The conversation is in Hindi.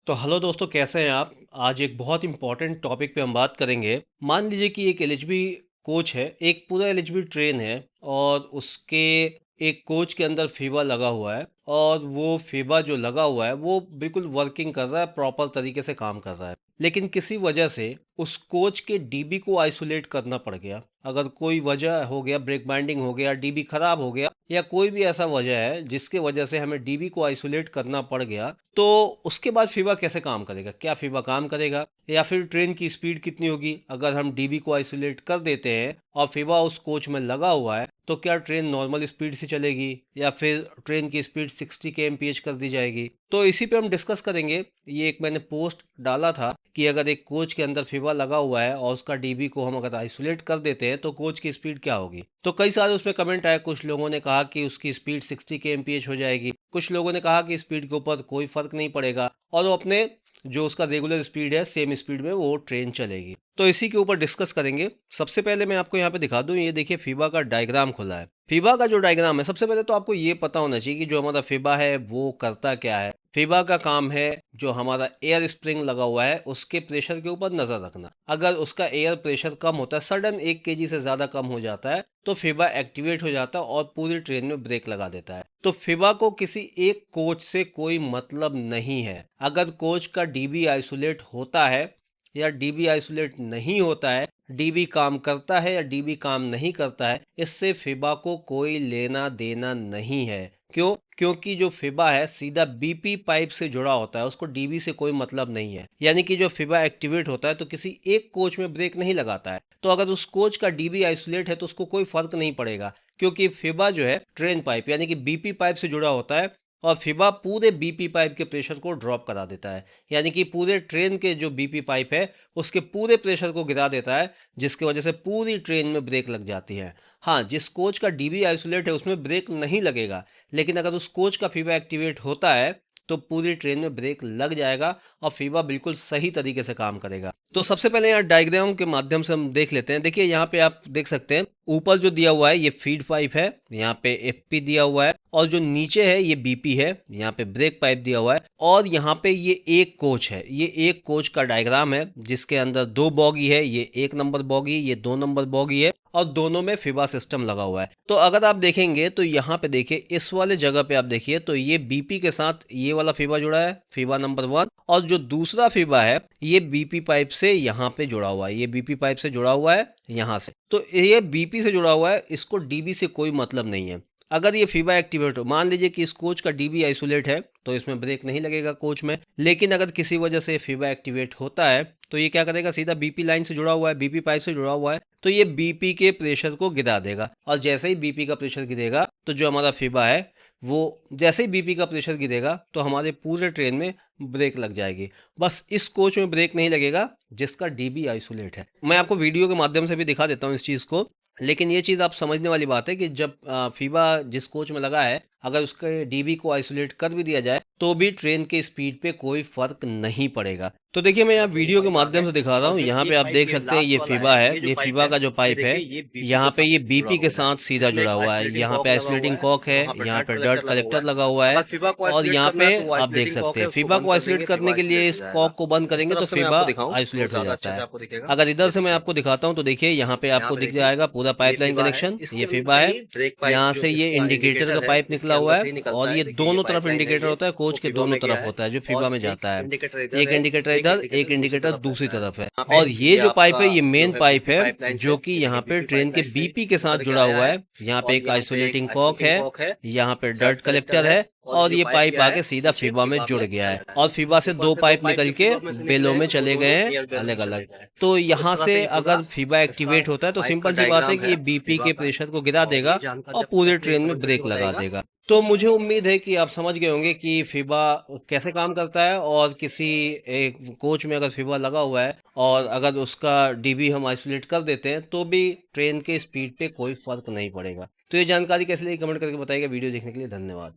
तो हेलो दोस्तों, कैसे हैं आप? आज एक बहुत इंपॉर्टेंट टॉपिक पे हम बात करेंगे। मान लीजिए कि एक एलएचबी कोच है, एक पूरा एलएचबी ट्रेन है और उसके एक कोच के अंदर फीवा लगा हुआ है और वो फीवा जो लगा हुआ है वो बिल्कुल वर्किंग कर रहा है, प्रॉपर तरीके से काम कर रहा है। लेकिन किसी वजह से उस कोच के डीबी को आइसोलेट करना पड़ गया। अगर कोई वजह हो गया, ब्रेक बाइंडिंग हो गया, डीबी खराब हो गया या कोई भी ऐसा वजह है जिसके वजह से हमें डीबी को आइसोलेट करना पड़ गया, तो उसके बाद फीबा कैसे काम करेगा? क्या फीबा काम करेगा या फिर ट्रेन की स्पीड कितनी होगी? अगर हम डीबी को आइसोलेट कर देते हैं और फीबा उस कोच में लगा हुआ है तो क्या ट्रेन नॉर्मल स्पीड से चलेगी या फिर ट्रेन की स्पीड 60 kmph कर दी जाएगी? तो इसी पे हम डिस्कस करेंगे। ये एक मैंने पोस्ट डाला था कि अगर एक कोच के अंदर फीबा लगा हुआ है और उसका डीबी को हम अगर आइसोलेट कर देते हैं तो कोच की स्पीड क्या होगी। तो कई सारे उसमें कमेंट आए। कुछ लोगों ने कहा कि उसकी स्पीड 60 kmph हो जाएगी, कुछ लोगों ने कहा कि स्पीड के ऊपर कोई फर्क नहीं पड़ेगा और वो अपने जो उसका रेगुलर स्पीड है सेम स्पीड में वो ट्रेन चलेगी। तो इसी के ऊपर डिस्कस करेंगे। सबसे पहले मैं आपको यहाँ पे दिखा दूं, ये देखिए फीबा का डायग्राम खुला है। फीबा का जो डायग्राम है, सबसे पहले तो आपको ये पता होना चाहिए कि जो हमारा फीबा है वो करता क्या है। फीबा का काम है जो हमारा एयर स्प्रिंग लगा हुआ है उसके प्रेशर के ऊपर नजर रखना। अगर उसका एयर प्रेशर कम होता है, सडन 1 kg से ज्यादा कम हो जाता है, तो फीबा एक्टिवेट हो जाता है और पूरी ट्रेन में ब्रेक लगा देता है। तो फीबा को किसी एक कोच से कोई मतलब नहीं है। अगर कोच का डीबी आइसोलेट होता है या डीबी आइसोलेट नहीं होता है, डीबी काम करता है या डीबी काम नहीं करता है, इससे फीबा को कोई लेना देना नहीं है। क्यों? क्योंकि जो फीबा है सीधा बीपी पाइप से जुड़ा होता है, उसको डीबी से कोई मतलब नहीं है। यानी कि जो फीबा एक्टिवेट होता है तो किसी एक कोच में ब्रेक नहीं लगाता है। तो अगर उस कोच का डीबी आइसोलेट है तो उसको कोई फर्क नहीं पड़ेगा, क्योंकि फीबा जो है ट्रेन पाइप यानी कि बीपी पाइप से जुड़ा होता है और फीबा पूरे बीपी पाइप के प्रेशर को ड्रॉप करा देता है। यानी कि पूरे ट्रेन के जो बीपी पाइप है उसके पूरे प्रेशर को गिरा देता है, जिसकी वजह से पूरी ट्रेन में ब्रेक लग जाती है। हाँ, जिस कोच का डीबी आइसोलेट है उसमें ब्रेक नहीं लगेगा, लेकिन अगर उस कोच का फीबा एक्टिवेट होता है तो पूरी ट्रेन में ब्रेक लग जाएगा और फीबा बिल्कुल सही तरीके से काम करेगा। तो सबसे पहले यहाँ डायग्राम के माध्यम से हम देख लेते हैं। देखिए यहाँ पे आप देख सकते हैं, ऊपर जो दिया हुआ है ये फीड पाइप है, यहाँ पे एफपी दिया हुआ है और जो नीचे है ये बीपी है, यहाँ पे ब्रेक पाइप दिया हुआ है और यहाँ पे ये एक कोच है। ये एक कोच का डायग्राम है जिसके अंदर दो बॉगी है, ये 1 नंबर बॉगी, ये 2 नंबर बॉगी है और दोनों में फीबा सिस्टम लगा हुआ है। तो अगर आप देखेंगे तो यहाँ पे देखिए इस वाले जगह पे आप देखिए तो ये बीपी के साथ ये वाला फीबा जुड़ा है, फीबा नंबर 1, और जो दूसरा फीबा है ये बीपी पाइप से यहाँ पे जुड़ा हुआ है, ये बीपी पाइप से जुड़ा हुआ है यहाँ से। तो ये बीपी से जुड़ा हुआ है, इसको डीबी से कोई मतलब नहीं है। अगर ये फीबा एक्टिवेट हो, मान लीजिए कि इस कोच का डीबी आइसोलेट है तो इसमें ब्रेक नहीं लगेगा कोच में, लेकिन अगर किसी वजह से फीबा एक्टिवेट होता है तो ये क्या करेगा, सीधा बीपी लाइन से जुड़ा हुआ है, बीपी पाइप से जुड़ा हुआ है, तो ये बीपी के प्रेशर को गिरा देगा और जैसे ही बीपी का प्रेशर गिरेगा तो जो हमारा फीबा है वो जैसे ही बीपी का प्रेशर गिरेगा तो हमारे पूरे ट्रेन में ब्रेक लग जाएगी। बस इस कोच में ब्रेक नहीं लगेगा जिसका डीबी आइसोलेट है। मैं आपको वीडियो के माध्यम से भी दिखा देता हूँ इस चीज़ को, लेकिन ये चीज़ आप समझने वाली बात है कि जब फीबा जिस कोच में लगा है अगर उसके डीबी को आइसोलेट कर भी दिया जाए तो भी ट्रेन के स्पीड पे कोई फर्क नहीं पड़ेगा। तो देखिए मैं यहाँ वीडियो के माध्यम से दिखा रहा हूँ, यहाँ पे आप देख सकते हैं ये फीबा है, ये फीबा का जो पाइप है यहाँ पे ये बीपी के साथ सीधा जुड़ा हुआ है। यहाँ पे आइसोलेटिंग कॉक है, यहाँ पे डर्ट कलेक्टर लगा हुआ है और यहाँ पे आप देख सकते हैं फीबा को आइसोलेट करने के लिए इस कॉक को बंद करेंगे तो फीबा आइसोलेट हो जाता है। अगर इधर से मैं आपको दिखाता हूँ तो देखिए यहाँ पे आपको दिख जाएगा पूरा पाइपलाइन कनेक्शन, ये फीबा है, यहाँ से ये इंडिकेटर का पाइप निकला हुआ है और ये दोनों तरफ इंडिकेटर होता है, कोच के दोनों तरफ होता है जो फीबा में जाता है। एक इंडिकेटर इधर, एक इंडिकेटर दूसरी तरफ है और ये जो पाइप है ये मेन पाइप है जो कि यहाँ पे ट्रेन के बीपी के साथ जुड़ा हुआ है। यहाँ पे एक आइसोलेटिंग कॉक है, यहाँ पे डर्ट कलेक्टर है और ये पाइप आके सीधा फीबा में जुड़ गया है और फीबा से दो पाइप निकल के बेलों में चले गए हैं अलग अलग। तो यहाँ से अगर फीबा एक्टिवेट होता है तो सिंपल सी बात है कि ये बीपी के प्रेशर को गिरा देगा और पूरे ट्रेन में ब्रेक लगा देगा। तो मुझे उम्मीद है कि आप समझ गए होंगे कि फीबा कैसे काम करता है और किसी एक कोच में अगर फीबा लगा हुआ है और अगर उसका डीबी हम आइसोलेट कर देते हैं तो भी ट्रेन के स्पीड पे कोई फर्क नहीं पड़ेगा। तो ये जानकारी कैसे लगी कमेंट करके बताइएगा। वीडियो देखने के लिए धन्यवाद।